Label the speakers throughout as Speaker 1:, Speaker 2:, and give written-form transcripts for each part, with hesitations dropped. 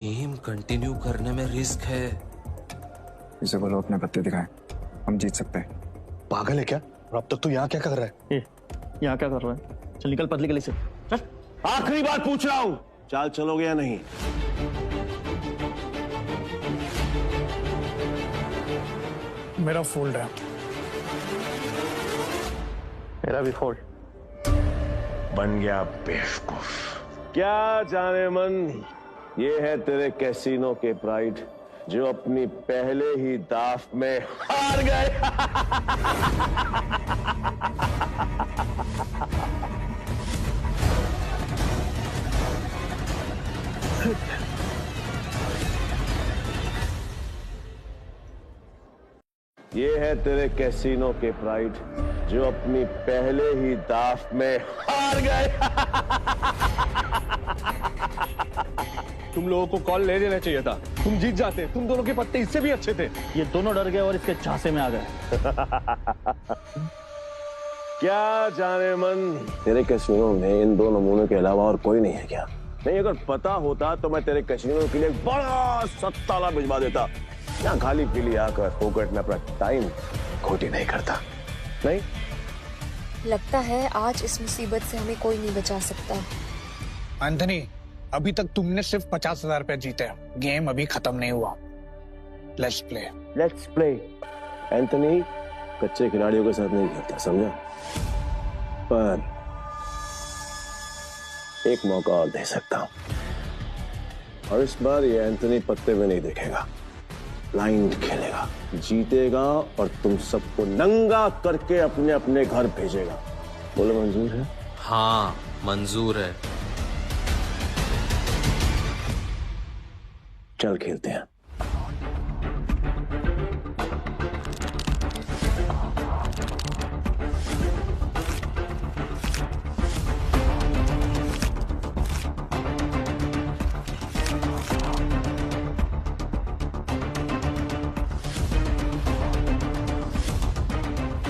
Speaker 1: Game continue करने में risk है।
Speaker 2: इसे बोलो अपने पत्ते दिखाएं, हम जीत सकते हैं।
Speaker 3: पागल है क्या? और अब तक तू यहाँ क्या कर रहा है?
Speaker 4: यहाँ क्या कर रहा है? चल निकल पतली गली से। चल।
Speaker 3: आखिरी बार पूछ रहा हूँ, चाल चलोगे या नहीं?
Speaker 2: मेरा फोल्ड है।
Speaker 4: मेरा भी फोल्ड।
Speaker 3: बन गया बेवकूफ। क्या जाने मन, ये है तेरे कैसीनो के प्राइड जो अपनी पहले ही दाव में हार गए। ये है तेरे कैसीनो के प्राइड जो अपनी पहले ही दाव में हार गए।
Speaker 5: तुम लोगों को कॉल ले लेना चाहिए था, तुम जीत जाते। तुम दोनों के पत्ते इससे भी अच्छे थे।
Speaker 4: ये दोनों डर गए और इसके झांसे में आ गए।
Speaker 3: क्या जाने मन, तेरे कैसीनो में इन दो नमूनों के अलावा और कोई नहीं है क्या? नहीं, अगर पता होता तो मैं तेरे कैसीनो के लिए एक बड़ा सत्ताला भिजवा देता। यहाँ खाली पीली आकर फोकट में अपना टाइम खोटी नहीं करता। नहीं,
Speaker 6: लगता है आज इस मुसीबत से हमें कोई नहीं बचा सकता।
Speaker 2: एंथनी, अभी तक तुमने सिर्फ 50,000 रुपए जीते हैं। गेम अभी खत्म नहीं हुआ। Let's play.
Speaker 3: Let's play. Anthony कच्चे खिलाड़ियों के साथ नहीं खेलता, समझा? पर एक मौका और दे सकता हूं, और इस बार ये एंथनी पत्ते में नहीं देखेगा, ब्लाइंड खेलेगा, जीतेगा और तुम सबको नंगा करके अपने अपने घर भेजेगा। बोलो मंजूर है?
Speaker 1: हाँ मंजूर है।
Speaker 3: चल खेलते हैं।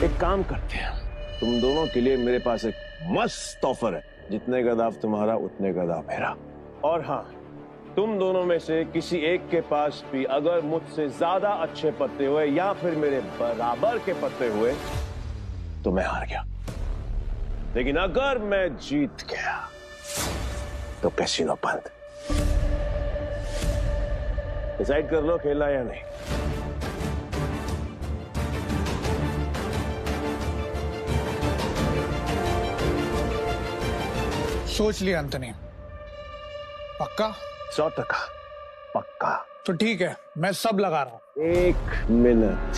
Speaker 3: एक काम करते हैं, तुम दोनों के लिए मेरे पास एक मस्त ऑफर है। जितने का दाव तुम्हारा उतने का दाव मेरा। और हाँ, तुम दोनों में से किसी एक के पास भी अगर मुझसे ज्यादा अच्छे पत्ते हुए या फिर मेरे बराबर के पत्ते हुए तो मैं हार गया। लेकिन अगर मैं जीत गया तो कैसीनो बंद। डिसाइड कर लो खेलना या नहीं।
Speaker 2: सोच लिया एंथनी? पक्का?
Speaker 3: 100% पक्का।
Speaker 2: तो ठीक है, मैं सब लगा रहा हूँ।
Speaker 3: 1 मिनट।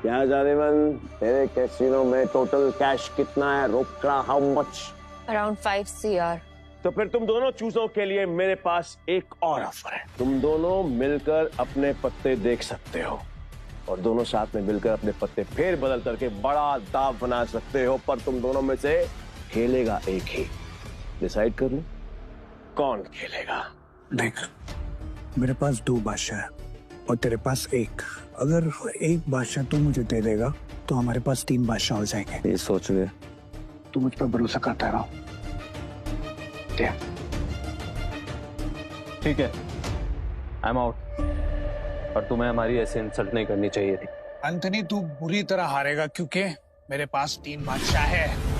Speaker 3: क्या जाने मन, तेरे कैसीनो में टोटल कैश कितना है? रोकड़ा हाउ मच?
Speaker 6: Around 5 CR।
Speaker 3: तो फिर तुम दोनों चूजों के लिए मेरे पास एक और ऑफर है। तुम दोनों मिलकर अपने पत्ते देख सकते हो और दोनों साथ में मिलकर अपने पत्ते फेर बदल करके बड़ा दाव बना सकते हो, पर तुम दोनों में से खेलेगा एक ही। डिसाइड कर लो कौन खेलेगा।
Speaker 2: देख, मेरे पास 2 बादशाह है और तेरे पास 1। अगर एक बादशाह तू मुझे दे देगा तो हमारे पास 3 बादशाह हो जाएंगे।
Speaker 4: ये सोच ले।
Speaker 2: तू मुझ पर भरोसा करता है?
Speaker 4: ठीक है, आई एम आउट। और तुम्हें हमारी ऐसे इंसल्ट नहीं करनी चाहिए थी।
Speaker 2: एंथनी, तू बुरी तरह हारेगा क्योंकि मेरे पास 3 बादशाह है।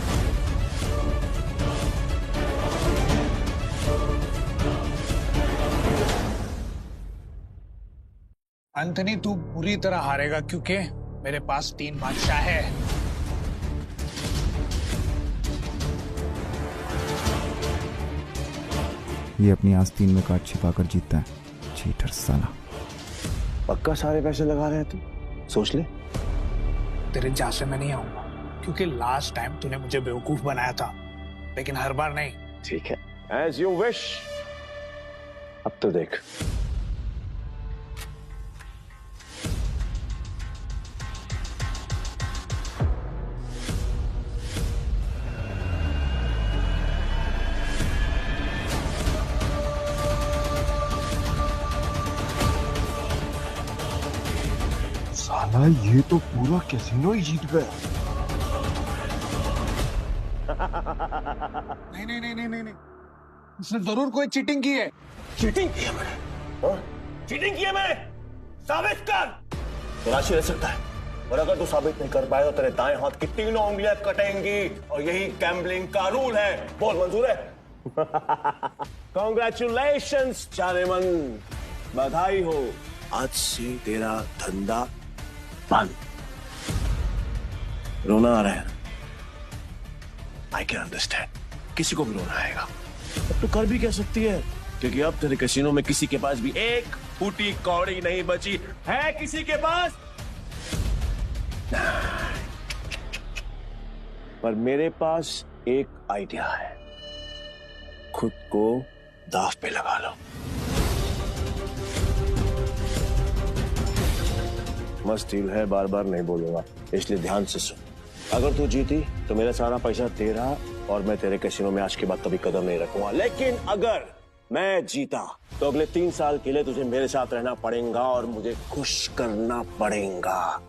Speaker 2: एंथनी, तू बुरी तरह हारेगा क्योंकि मेरे पास 3 बादशाह है।
Speaker 7: ये अपनी आस्तीन में काट छिपाकर जीतता है, चीटर साला।
Speaker 3: पक्का सारे पैसे लगा रहे हैं तुम? सोच ले।
Speaker 2: तेरे झांसे में नहीं आऊंगा क्योंकि लास्ट टाइम तूने मुझे बेवकूफ बनाया था, लेकिन हर बार नहीं।
Speaker 3: ठीक है, एज यू विश। अब तो देख।
Speaker 5: साला ये तो पूरा कैसीनो ही जीत गया।
Speaker 2: नहीं नहीं नहीं नहीं नहीं नहीं, इसने जरूर कोई चीटिंग की है।
Speaker 3: चीटिंग की है मैंने, हाँ? चीटिंग की है मैंने, साबित कर। तलाशी रह सकता है, और अगर तू साबित नहीं कर पाए तो तेरे दाएं हाथ की तीनों उंगलियां कटेंगी, और यही गैम्बलिंग का रूल है। बोल, मंजूर है? कॉन्ग्रेचुलेशंस जाने मन, बधाई हो। आज से तेरा धंधा बंद। रोना आ रहा है, आई कैन अंडरस्टैंड, किसी को भी रोना आएगा। अब तो कर भी कह सकती है, क्योंकि अब तेरे कैसीनो में किसी के पास भी एक फूटी कौड़ी नहीं बची है। किसी के पास? पर मेरे पास एक आइडिया है, खुद को दांव पे लगा लो। मस्त डील है, बार बार नहीं बोलूंगा, इसलिए ध्यान से सुन। अगर तू जीती तो मेरा सारा पैसा तेरा, और मैं तेरे कैसीनो में आज के बाद कभी कदम नहीं रखूंगा। लेकिन अगर मैं जीता तो अगले 3 साल के लिए तुझे मेरे साथ रहना पड़ेगा और मुझे खुश करना पड़ेगा।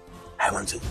Speaker 3: है मंजूर?